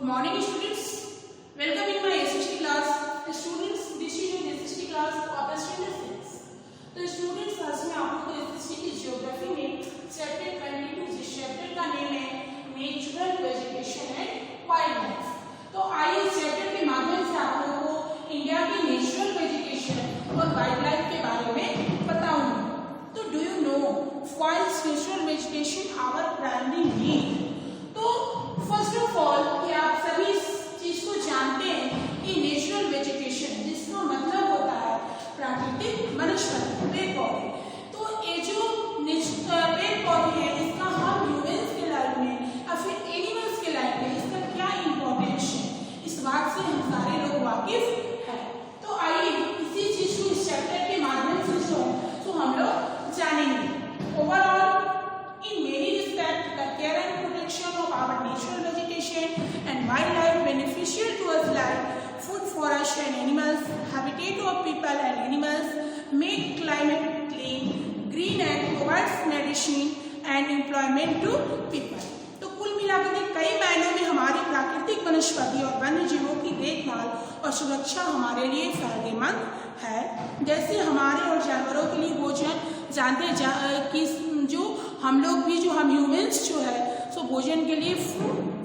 morning students, welcome in my SST class. Students, this is your SST class of students. तो students आज मैं आप लोगों को SST की ज्योग्राफी में चैप्टर 22 जिस चैप्टर का नेम है natural vegetation and wild life. तो आइए इस चैप्टर के माध्यम से आप लोगों को इंडिया की नेचुरल वेजिटेशन और वाइल्ड लाइफ के बारे में बताऊंगी। तो do you know why is natural vegetation our primary need? तो फर्स्ट ऑफ ऑल कि आप सभी इस चीज को जानते हैं कि नेचुरल वेजिटेशन जिसका मतलब होता है प्राकृतिक वनस्पति पेड़ पौधे। तो ये जो पेड़ पौधे हैं इसका हम ह्यूमंस के लाइफ में या फिर एनिमल्स के लाइफ में इसका क्या इंपॉर्टेंस है, इस बात से हम सारे लोग वाकिफ हैं। तो आइए इसी चीज को इस चैप्टर के माध्यम से जो है तो हम लोग जानेंगे। Overall in many respects the care and protection of our natural vegetation and wildlife beneficial to us like food for us and animals, habitat of people and animals, make climate clean, green and provides medicine and employment to people। तो कुल मिलाकर के कई मायनों में हमारी प्राकृतिक वनस्पति और वन्य जीवों की देखभाल और सुरक्षा हमारे लिए फायदेमंद है। जैसे हमारे और जानवरों के लिए भोजन जानते कि जो हम लोग भी जो हम ह्यूमंस जो है सो भोजन के लिए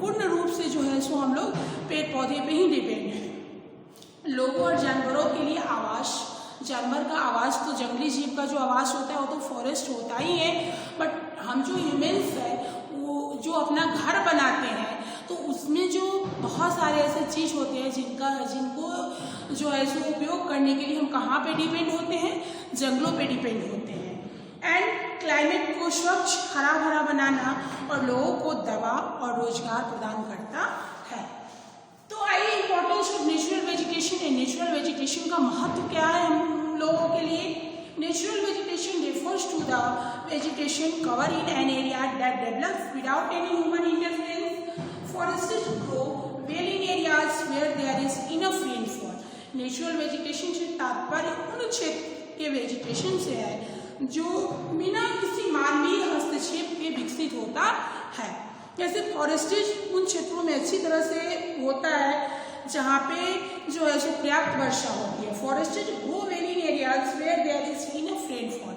पूर्ण रूप से जो है सो हम लोग पेड़ पौधे पे ही डिपेंड हैं। लोगों और जानवरों के लिए आवास, जानवर का आवास तो जंगली जीव का जो आवास होता है वो तो फॉरेस्ट होता ही है, बट हम जो ह्यूमंस है वो जो अपना घर बनाते हैं तो उसमें जो बहुत सारे ऐसे चीज होते हैं जिनको जो है सो उपयोग करने के लिए हम कहाँ पे डिपेंड होते हैं, जंगलों पे डिपेंड होते हैं। एंड क्लाइमेट को स्वच्छ हरा भरा बनाना और लोगों को दवा और रोजगार प्रदान करता है। तो आइए importance of natural vegetation and natural vegetation का महत्व क्या है हम लोगों के लिए। Natural vegetation refers to the vegetation covered in an area that develops without any human interference. Forests grow well in areas where there is enough rainfall. Natural vegetation से तात्पर्य उन क्षेत्र के वेजिटेशन से है जो बिना किसी मानवीय हस्तक्षेप के विकसित होता है। जैसे फॉरेस्टेज उन क्षेत्रों में अच्छी तरह से होता है जहाँ पे जो है सो पर्याप्त वर्षा होती है। Forests grow well in areas where there is enough rainfall.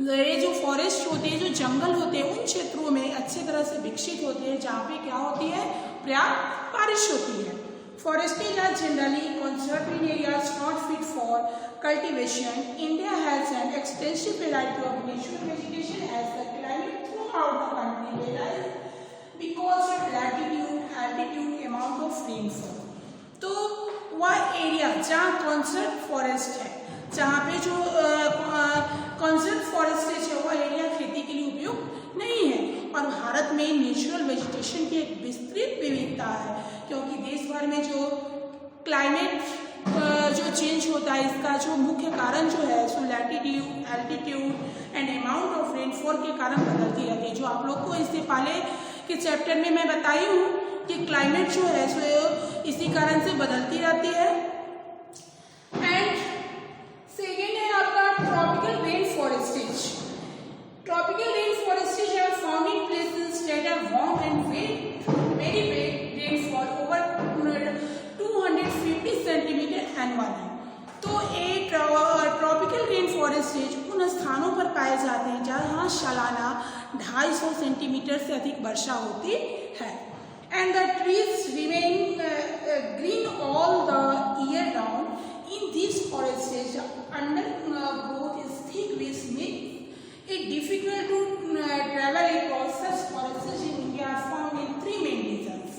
ये जो फॉरेस्ट होते हैं, जो जंगल होते हैं, उन क्षेत्रों में अच्छी तरह से विकसित होते हैं जहाँ पे क्या होती है, पर्याप्त बारिश होती है। Forests are generally conserved in areas not fit for cultivation. India has an extensive variety of natural vegetation as the climate throughout the country varies because of latitude, altitude, amount of rainfall. तो वह area जहाँ conserve forest है, जहाँ पे जो conserve फॉरेस्टेज है वह area खेती के लिए उपयुक्त नहीं है। और भारत में नेचुरल वेजिटेशन की एक विस्तृत विविधता है क्योंकि देश भर में जो क्लाइमेट जो चेंज होता है इसका जो मुख्य कारण जो है सो latitude, altitude and amount of rainfall के कारण बदलती रहती है। जो आप लोग को इससे पहले के चैप्टर में मैं बताई हूँ कि क्लाइमेट जो है सो इसी कारण से बदलती रहती है। एंड सेकेंड है आपका tropical rain forests. Tropical rain forests are found in places that are warm and very big rainfall over 250 centimetre annually. तो एक ट्रॉपिकल रेन फॉरेस्टेज उन स्थानों पर पाए जाते हैं जहाँ सालाना 250 सेंटीमीटर से अधिक वर्षा होती है। And the trees remain green all the year round in this forests undergrowth is thick which makes it difficult to travel across such forests in India are found in 3 main regions।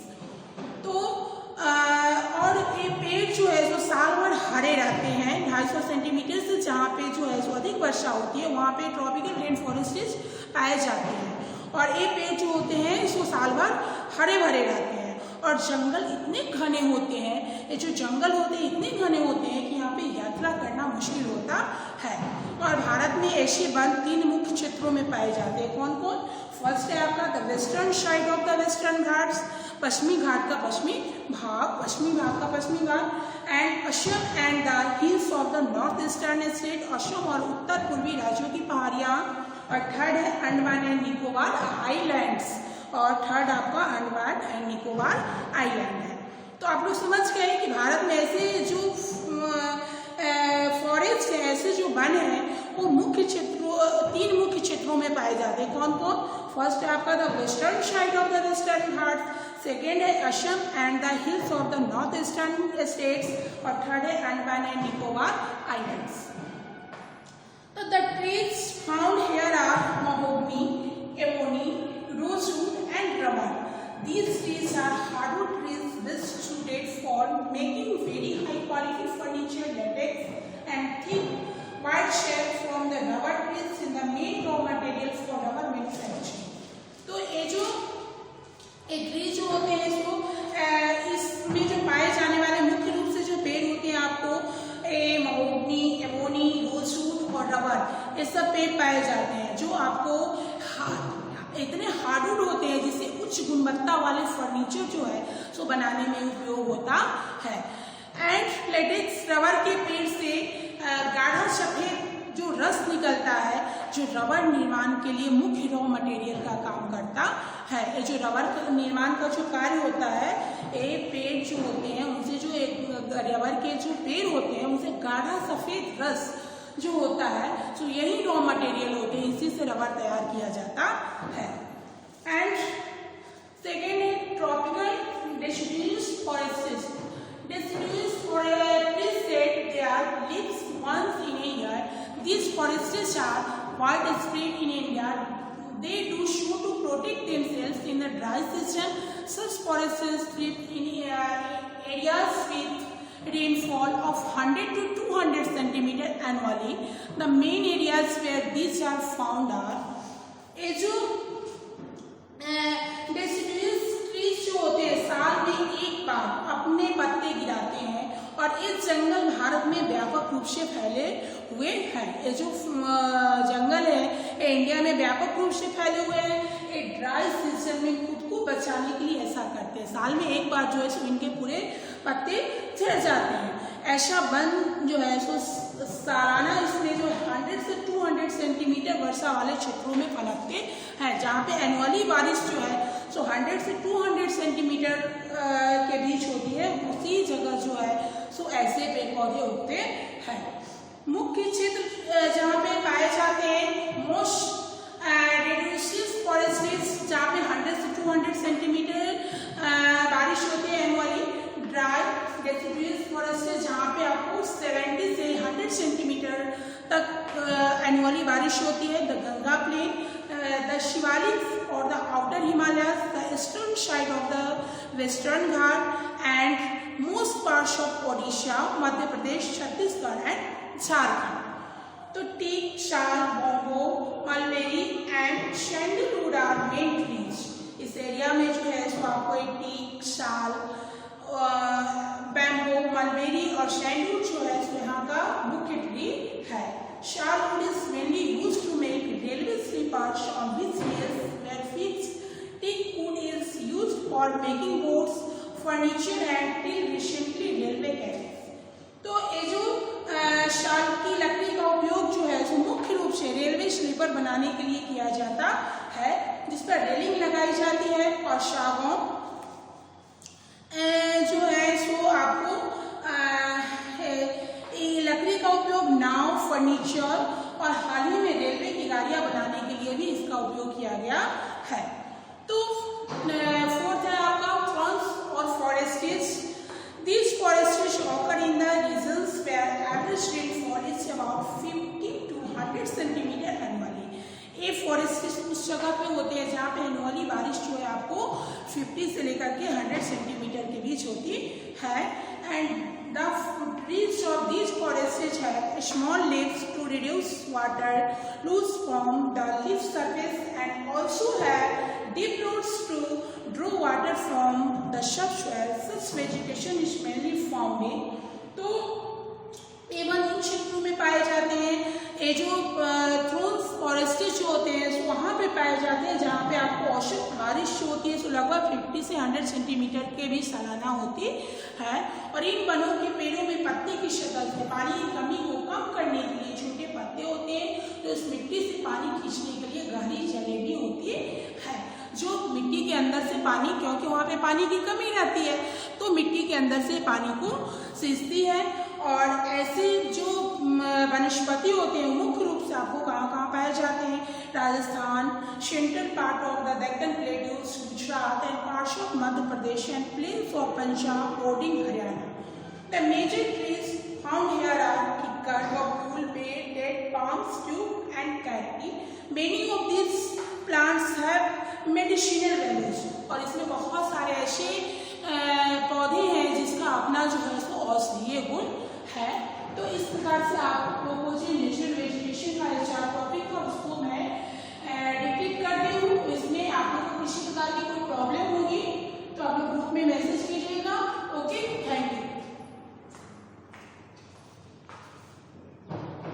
तो और ये पेड़ जो है जो साल भर हरे रहते हैं 250 सेंटीमीटर से जहाँ पे जो है जो अधिक वर्षा होती है वहाँ पे ट्रॉपिकल रेन फॉरेस्टेज पाए जाते हैं। और ये पेड़ जो होते हैं सो साल भर हरे भरे रहते हैं। और जंगल इतने घने होते हैं, ये जो जंगल होते हैं इतने घने होते हैं कि यहाँ पे यात्रा करना मुश्किल होता है। और भारत में ऐसे वन 3 मुख्य क्षेत्रों में पाए जाते हैं। कौन कौन? फर्स्ट है आपका the western side of the western Ghats, पश्चिमी घाट का पश्चिमी भाग and Assam and the hills of the north eastern state, Assam और उत्तर पूर्वी राज्यों की पहाड़ियाँ। और थर्ड है अंडमान एंड निकोबार आइलैंड्स, और थर्ड आपका अंडमान एंड निकोबार आइलैंड है। तो आप लोग समझ गए कि भारत में ऐसे जो फॉरेस्ट है, ऐसे जो वन है, वो मुख्य क्षेत्रों, 3 मुख्य क्षेत्रों में पाए जाते हैं। कौन कौन? फर्स्ट है आपका the western side of the Western Ghat, second है Assam and the hills of the north eastern states, और थर्ड है अंडमान एंड निकोबार आइलैंड्स। तो the trees found here are mahogany, ebony, rosewood and rubber. These trees are hardwood trees best suited for making very high quality furniture, latex and thick white shell from the rubber trees in the main raw material for rubber manufacturing. तो ये जो tree जो होते हैं, इसको इसमें जो पाए जाने वाले मुख्य रूप से जो पेड़ होते हैं आपको mahogany, ebony, rosewood और रबर, ये सब पेड़ पाए जाते हैं जो आपको इतने हार्डवुड होते हैं जिससे उच्च गुणवत्ता वाले फर्नीचर जो है सो बनाने में उपयोग होता है। एंड लेटेक्स, रबर के पेड़ से गाढ़ा सफेद जो रस निकलता है, जो रबर निर्माण के लिए मुख्य रॉ मटेरियल का काम करता है। ये जो रबर निर्माण का जो कार्य होता है, ये पेड़ जो होते हैं उनसे, जो रबर के जो पेड़ होते हैं उनसे गाढ़ा सफेद रस जो होता है, तो यही रॉ मटेरियल होते हैं, इसी से रबर तैयार किया जाता है। एंड सेकेंड है tropical deciduous forests. Deciduous forests said they are leaves once in a year. These forests are widespread in India. They do show to protect themselves in the dry season. Such forests live in areas with rainfall of 100 to 200 centimeter annually. The main areas where these are found are, ये जो deciduous trees जो होते हैं साल में एक बार अपने पत्ते गिराते हैं, और ये जंगल भारत में व्यापक रूप से फैले हुए हैं। ये जो जंगल है ये इंडिया में व्यापक रूप से फैले हुए हैं। ये ड्राई सीजन में खुद को बचाने के लिए ऐसा करते हैं, साल में एक बार जो है सो इनके पूरे पत्ते झड़ जाते हैं। ऐसा वन जो है सो सालाना इसमें जो 100 से 200 सेंटीमीटर वर्षा वाले क्षेत्रों में पनपते हैं, जहाँ पे एनुअली बारिश जो है सो 100 से 200 सेंटीमीटर के बीच होती है, उसी जगह जो है सो ऐसे पेड़ पौधे उगते हैं। मुख्य क्षेत्र जहाँ पे पाए जाते हैं मोस्ट deciduous forests, जहाँ पे 100 से 200 सेंटीमीटर बारिश होती है एनुअली। ड्राई deciduous forests जहाँ पे आपको 70 से 100 सेंटीमीटर तक एनुअली बारिश होती है। The Ganga plain, the Shivalik और the outer Himalayas, the eastern side of the Western Ghat and most parts of Odisha, Madhya Pradesh, Chhattisgarh and Jharkhand. तो teak, sal, bamboo, mulberry and sandalwood are main trees. इस एरिया में जो है सो आपको एक टीक, शाल, बैम्बो, मलबेरी और सैंडलवुड जो है सो यहाँ का मुख्य ट्री है। Salwood is mainly used to make railway slippers on which rails were fixed. Teak wood is used for making boats, furniture and till recently railway carriages. तो ये जो शाल की लकड़ी का उपयोग जो है सो मुख्य रूप से रेलवे स्लीपर बनाने के लिए किया जाता है, जिस पर रेलिंग लगाई जाती है। और सागौन जो है सो आपको लकड़ी का उपयोग नाव, फर्नीचर और हाल ही में रेलवे की गाड़ियां बनाने के लिए भी इसका उपयोग किया गया है। तो फोर्थ है आपका फॉर्म्स और फॉरेस्टेज। These forests occur in the regions where average rainfall is about 50 to 100 centimeter annually. ये फॉरेस्ट उस जगह पे होते हैं जहाँ पे एनुअली बारिश जो है आपको 50 से लेकर के 100 सेंटीमीटर के बीच होती है। And the trees of these forests have small leaves to reduce water loss from the leaf surface and also have deep roots to draw water from the subsoil. Such vegetation is mainly found in, तो एवं इन क्षेत्रों में पाए जाते हैं। ये जो thrones forest जो होते हैं सो वहाँ पे पाए जाते हैं जहाँ पे आपको औसत बारिश जो होती है सो लगभग 50 से 100 सेंटीमीटर के भी सालाना होती है। और इन वनों के पेड़ों में पत्ते की शक्ल से पानी की कमी को कम करने के लिए छोटे पत्ते होते हैं, तो इस मिट्टी से पानी खींचने के लिए गहरी जलें भी होती है, जो मिट्टी के अंदर से पानी, क्योंकि वहाँ पे पानी की कमी रहती है तो मिट्टी के अंदर से पानी को सींचती है। और ऐसे जो वनस्पति होते हैं मुख्य रूप से आपको कहाँ कहाँ पाए जाते हैं, Rajasthan, central part of the Deccan plateaus, Gujarat and parts of Madhya Pradesh and plains of Punjab bordering Haryana. The major trees found here are kikar, bamboo, bear, dead palms, teak and kauri. Many of these plants have medicinal values। और इसमें बहुत सारे ऐसे पौधे हैं जिसका अपना जो है इसको औषधीय गुण है। तो इस प्रकार से आप लोगों को जो नेचुरल वेजिटेशन का